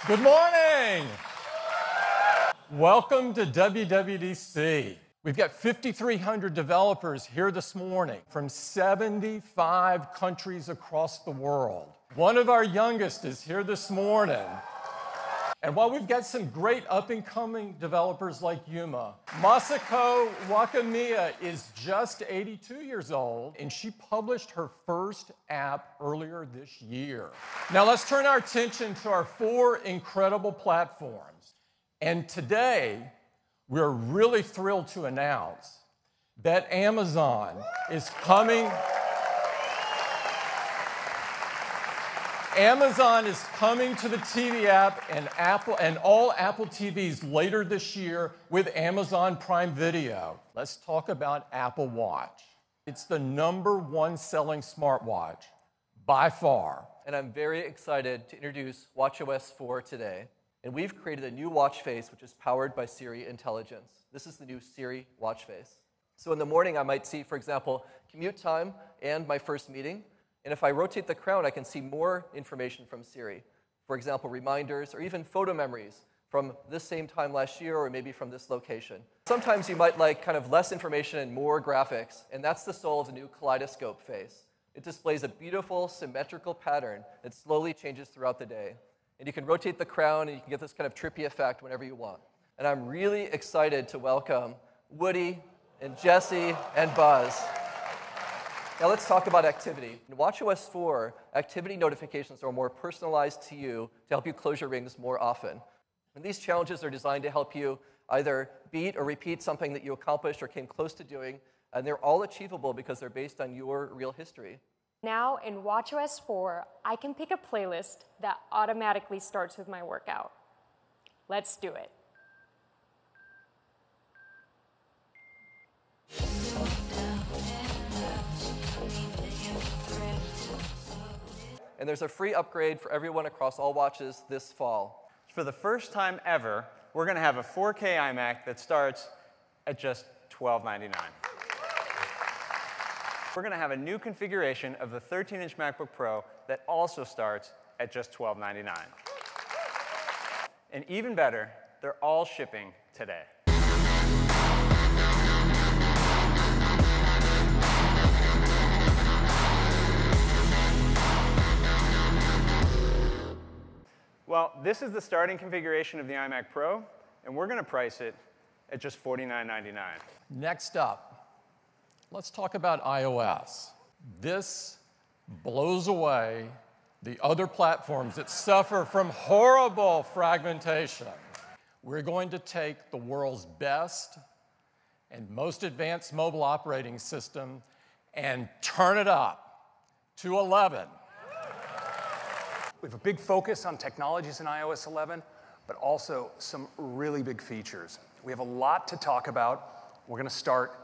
Good morning. Welcome to WWDC. We've got 5,300 developers here this morning from 75 countries across the world. One of our youngest is here this morning. And while we've got some great up-and-coming developers like Yuma, Masako Wakamiya is just 82 years old, and she published her first app earlier this year. Now let's turn our attention to our 4 incredible platforms. And today, we're really thrilled to announce that Amazon is coming. Amazon is coming to the TV app and all Apple TVs later this year with Amazon Prime Video. Let's talk about Apple Watch. It's the #1 selling smartwatch by far. And I'm very excited to introduce WatchOS 4 today. And we've created a new watch face which is powered by Siri intelligence. This is the new Siri watch face. So in the morning I might see, for example, commute time and my first meeting. And if I rotate the crown, I can see more information from Siri. For example, reminders or even photo memories from this same time last year or maybe from this location. Sometimes you might like kind of less information and more graphics, and that's the soul of the new kaleidoscope face. It displays a beautiful symmetrical pattern that slowly changes throughout the day. And you can rotate the crown and you can get this kind of trippy effect whenever you want. And I'm really excited to welcome Woody and Jesse and Buzz. Now let's talk about activity. In WatchOS 4, activity notifications are more personalized to you to help you close your rings more often. And these challenges are designed to help you either beat or repeat something that you accomplished or came close to doing, and they're all achievable because they're based on your real history. Now in WatchOS 4, I can pick a playlist that automatically starts with my workout. Let's do it. And there's a free upgrade for everyone across all watches this fall. For the first time ever, we're going to have a 4K iMac that starts at just $12.99. We're going to have a new configuration of the 13-inch MacBook Pro that also starts at just $12.99. And even better, they're all shipping today. Well, this is the starting configuration of the iMac Pro, and we're going to price it at just $49.99. Next up, let's talk about iOS. This blows away the other platforms that suffer from horrible fragmentation. We're going to take the world's best and most advanced mobile operating system and turn it up to 11. We have a big focus on technologies in iOS 11, but also some really big features. We have a lot to talk about. We're going to start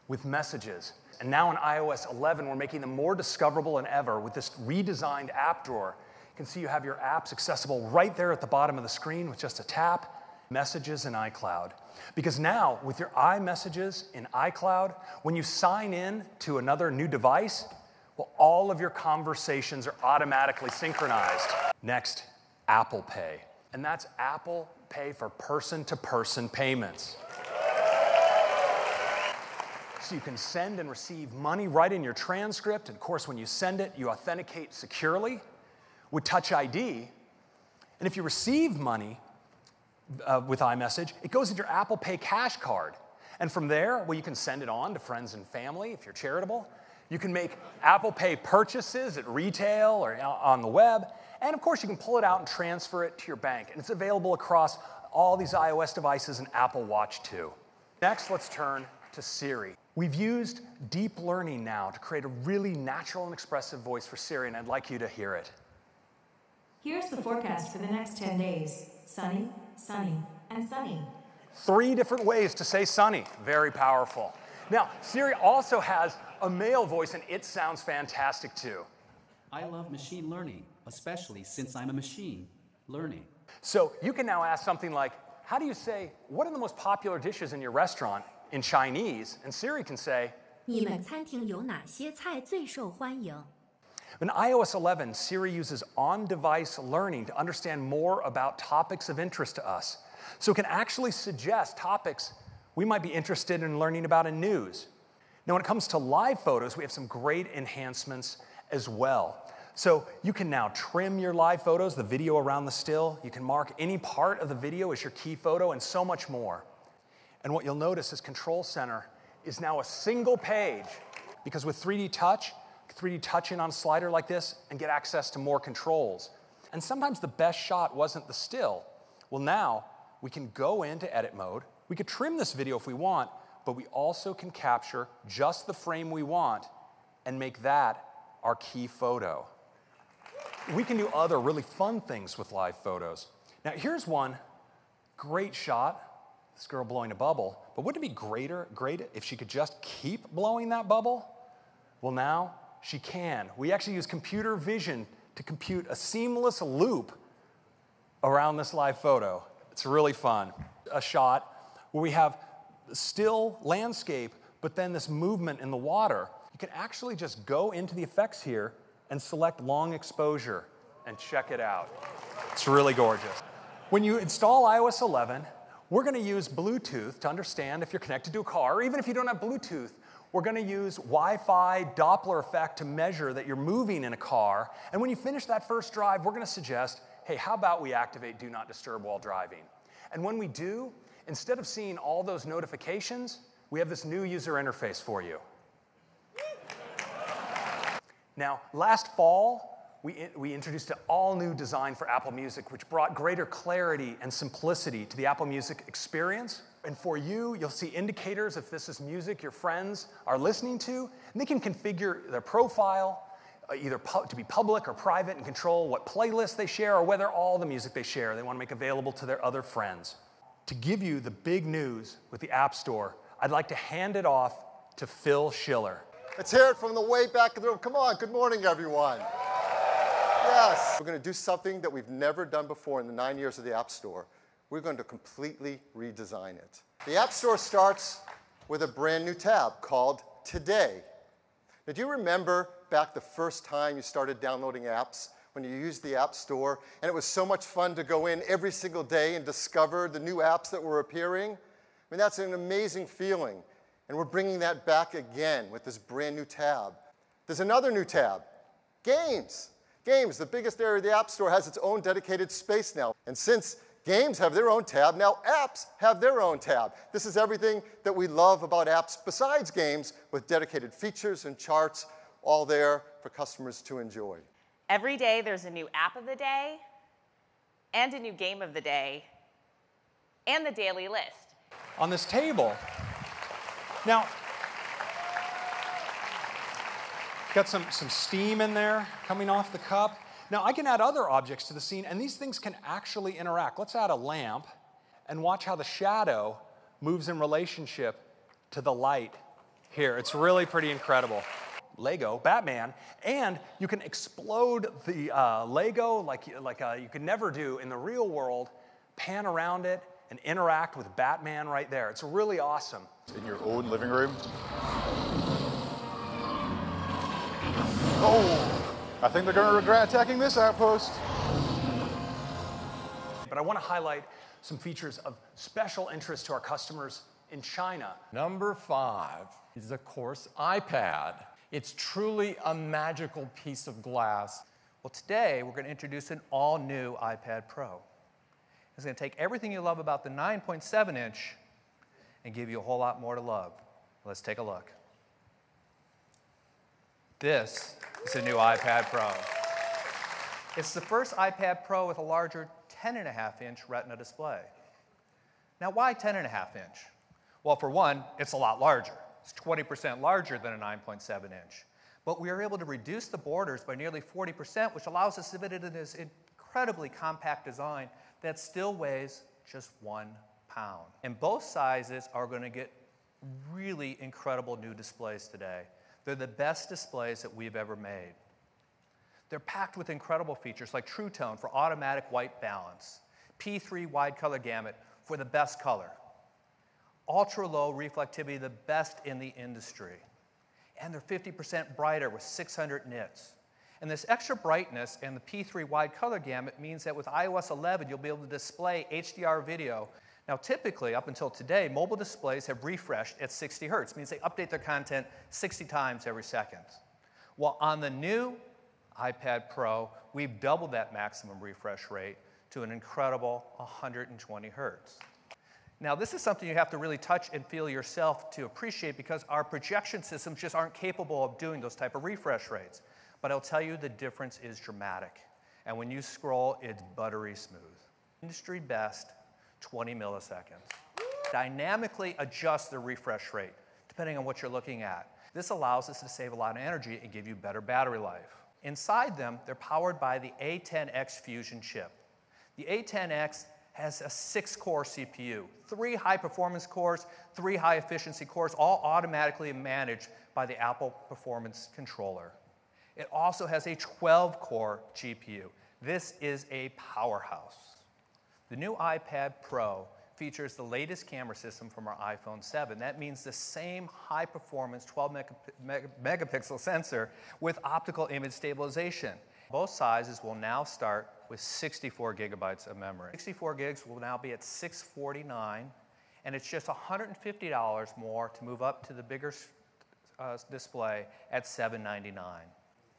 with messages. And now in iOS 11, we're making them more discoverable than ever with this redesigned app drawer. You can see you have your apps accessible right there at the bottom of the screen with just a tap. Messages in iCloud. Because now, with your iMessages in iCloud, when you sign in to another new device, well, all of your conversations are automatically synchronized. Next, Apple Pay. And that's Apple Pay for person-to-person payments. So you can send and receive money right in your transcript. And of course, when you send it, you authenticate securely with Touch ID. And if you receive money with iMessage, it goes in your Apple Pay cash card. And from there, well, you can send it on to friends and family if you're charitable. You can make Apple Pay purchases at retail or on the web. And of course, you can pull it out and transfer it to your bank. And it's available across all these iOS devices and Apple Watch too. Next, let's turn to Siri. We've used deep learning now to create a really natural and expressive voice for Siri, and I'd like you to hear it. Here's the forecast for the next 10 days. Sunny, sunny, and sunny. 3 different ways to say sunny. Very powerful. Now, Siri also has a male voice, and it sounds fantastic too. I love machine learning, especially since I'm a machine learning. So you can now ask something like, how do you say, what are the most popular dishes in your restaurant in Chinese? And Siri can say, 你们餐厅有哪些菜最受欢迎? In iOS 11, Siri uses on-device learning to understand more about topics of interest to us. So it can actually suggest topics we might be interested in learning about in news. Now, when it comes to live photos, we have some great enhancements as well. So you can now trim your live photos, the video around the still. You can mark any part of the video as your key photo, and so much more. And what you'll notice is Control Center is now a single page, because with 3D Touch in on a slider like this and get access to more controls. And sometimes the best shot wasn't the still. Well, now we can go into edit mode. We could trim this video if we want, but we also can capture just the frame we want and make that our key photo. We can do other really fun things with live photos. Now, here's one great shot. This girl blowing a bubble. But wouldn't it be great if she could just keep blowing that bubble? Well, now she can. We actually use computer vision to compute a seamless loop around this live photo. It's really fun. A shot where we have still landscape, but then this movement in the water. You can actually just go into the effects here and select long exposure and check it out. It's really gorgeous. When you install iOS 11, we're going to use Bluetooth to understand if you're connected to a car, or even if you don't have Bluetooth, we're going to use Wi-Fi Doppler effect to measure that you're moving in a car. And when you finish that first drive, we're going to suggest, hey, how about we activate Do Not Disturb while driving? And when we do, instead of seeing all those notifications, we have this new user interface for you. Now, last fall, we introduced an all-new design for Apple Music, which brought greater clarity and simplicity to the Apple Music experience. And for you, you'll see indicators if this is music your friends are listening to, and they can configure their profile, either to be public or private, and control what playlists they share or whether all the music they share they want to make available to their other friends. To give you the big news with the App Store, I'd like to hand it off to Phil Schiller. Let's hear it from the way back of the room. Come on, good morning, everyone. Yes. We're going to do something that we've never done before in the 9 years of the App Store. We're going to completely redesign it. The App Store starts with a brand new tab called Today. Now, do you remember back the first time you started downloading apps, when you used the App Store, and it was so much fun to go in every single day and discover the new apps that were appearing? I mean, that's an amazing feeling. And we're bringing that back again with this brand new tab. There's another new tab, Games. Games, the biggest area of the App Store, has its own dedicated space now. And since games have their own tab, now apps have their own tab. This is everything that we love about apps besides games, with dedicated features and charts all there for customers to enjoy. Every day there's a new app of the day, and a new game of the day, and the daily list. On this table, now, got some steam in there coming off the cup. Now, I can add other objects to the scene, and these things can actually interact. Let's add a lamp and watch how the shadow moves in relationship to the light here. It's really pretty incredible. Lego, Batman, and you can explode the Lego like you could never do in the real world, pan around it, and interact with Batman right there. It's really awesome. In your own living room. Oh, I think they're going to regret attacking this outpost. But I want to highlight some features of special interest to our customers in China. Number 5 is, of course, iPad. It's truly a magical piece of glass. Well, today we're going to introduce an all-new iPad Pro. It's going to take everything you love about the 9.7-inch and give you a whole lot more to love. Let's take a look. This is a new iPad Pro. It's the first iPad Pro with a larger 10.5-inch Retina display. Now, why 10.5-inch? Well, for one, it's a lot larger. It's 20% larger than a 9.7-inch. But we are able to reduce the borders by nearly 40%, which allows us to fit it in this incredibly compact design that still weighs just 1 pound. And both sizes are going to get really incredible new displays today. They're the best displays that we've ever made. They're packed with incredible features like True Tone for automatic white balance, P3 wide color gamut for the best color, ultra-low reflectivity, the best in the industry. And they're 50% brighter with 600 nits. And this extra brightness and the P3 wide color gamut means that with iOS 11, you'll be able to display HDR video. Now, typically, up until today, mobile displays have refreshed at 60 hertz, means they update their content 60 times every second. Well, on the new iPad Pro, we've doubled that maximum refresh rate to an incredible 120 hertz. Now, this is something you have to really touch and feel yourself to appreciate because our projection systems just aren't capable of doing those type of refresh rates. But I'll tell you, the difference is dramatic. And when you scroll, it's buttery smooth. Industry best, 20 milliseconds. Dynamically adjust the refresh rate, depending on what you're looking at. This allows us to save a lot of energy and give you better battery life. Inside them, they're powered by the A10X Fusion chip. The A10X has a 6-core CPU, 3 high-performance cores, 3 high-efficiency cores, all automatically managed by the Apple Performance Controller. It also has a 12-core GPU. This is a powerhouse. The new iPad Pro features the latest camera system from our iPhone 7. That means the same high-performance 12-megapixel sensor with optical image stabilization. Both sizes will now start with 64 gigabytes of memory. 64 gigs will now be at $649, and it's just $150 more to move up to the bigger display at $799.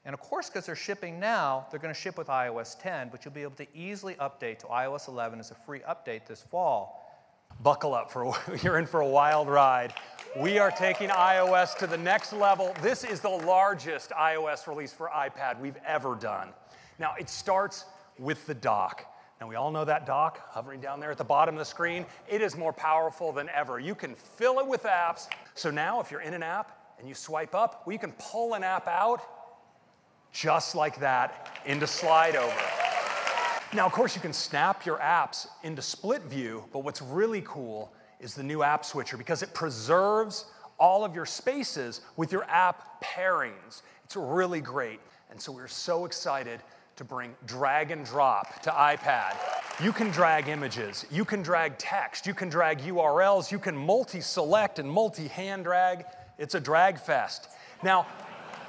And of course, because they're shipping now, they're going to ship with iOS 10, but you'll be able to easily update to iOS 11 as a free update this fall. Buckle up, you're in for a wild ride. We are taking iOS to the next level. This is the largest iOS release for iPad we've ever done. Now, it starts with the dock. Now, we all know that dock hovering down there at the bottom of the screen. It is more powerful than ever. You can fill it with apps. So now, if you're in an app and you swipe up, well, you can pull an app out just like that into slide over. Now, of course, you can snap your apps into split view, but what's really cool is the new app switcher because it preserves all of your spaces with your app pairings. It's really great. And so we're so excited to bring drag and drop to iPad. You can drag images, you can drag text, you can drag URLs, you can multi-select and multi-hand drag. It's a drag fest. Now,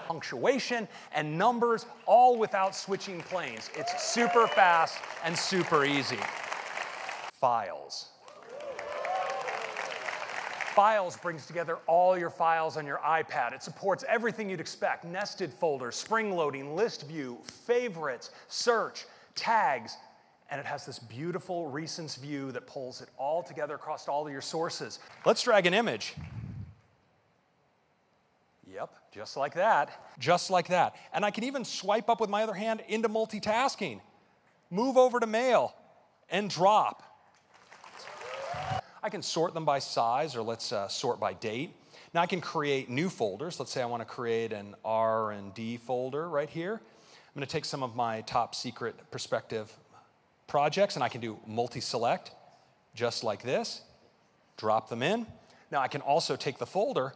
punctuation and numbers, all without switching planes. It's super fast and super easy. Files. Files brings together all your files on your iPad. It supports everything you'd expect: nested folders, spring loading, list view, favorites, search, tags, and it has this beautiful recents view that pulls it all together across all of your sources. Let's drag an image. Yep, just like that. Just like that. And I can even swipe up with my other hand into multitasking. Move over to mail and drop. I can sort them by size, or let's sort by date. Now I can create new folders. Let's say I want to create an R&D folder right here. I'm going to take some of my top secret prospective projects, and I can do multi-select, just like this. Drop them in. Now I can also take the folder,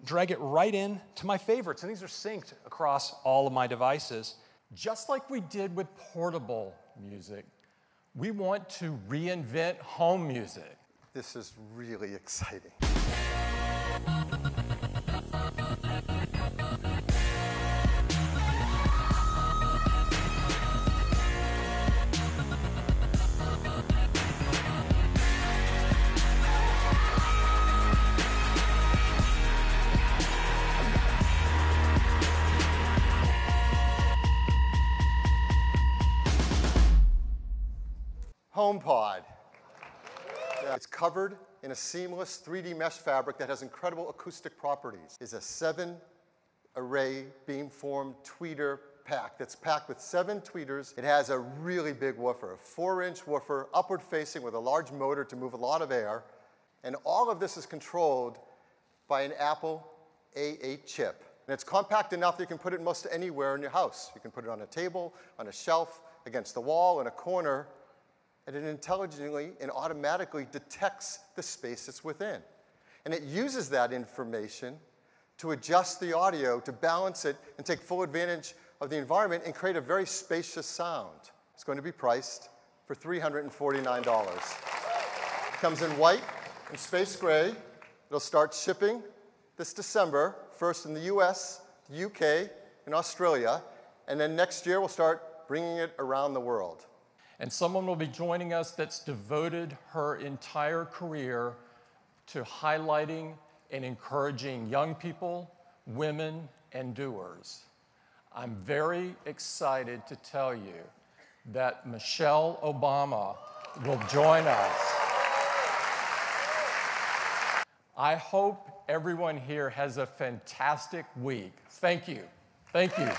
drag it right in to my favorites, and these are synced across all of my devices. Just like we did with portable music, we want to reinvent home music. This is really exciting. HomePod. It's covered in a seamless 3D mesh fabric that has incredible acoustic properties. It's a 7-array beamform tweeter pack that's packed with 7 tweeters. It has a really big woofer, a 4-inch woofer, upward facing with a large motor to move a lot of air. And all of this is controlled by an Apple A8 chip. And it's compact enough that you can put it most anywhere in your house. You can put it on a table, on a shelf, against the wall, in a corner. And it intelligently and automatically detects the space it's within. And it uses that information to adjust the audio, to balance it, and take full advantage of the environment and create a very spacious sound. It's going to be priced for $349. It comes in white and space gray. It'll start shipping this December, first in the US, the UK, and Australia. And then next year, we'll start bringing it around the world. And someone will be joining us that's devoted her entire career to highlighting and encouraging young people, women, and doers. I'm very excited to tell you that Michelle Obama will join us. I hope everyone here has a fantastic week. Thank you. Thank you.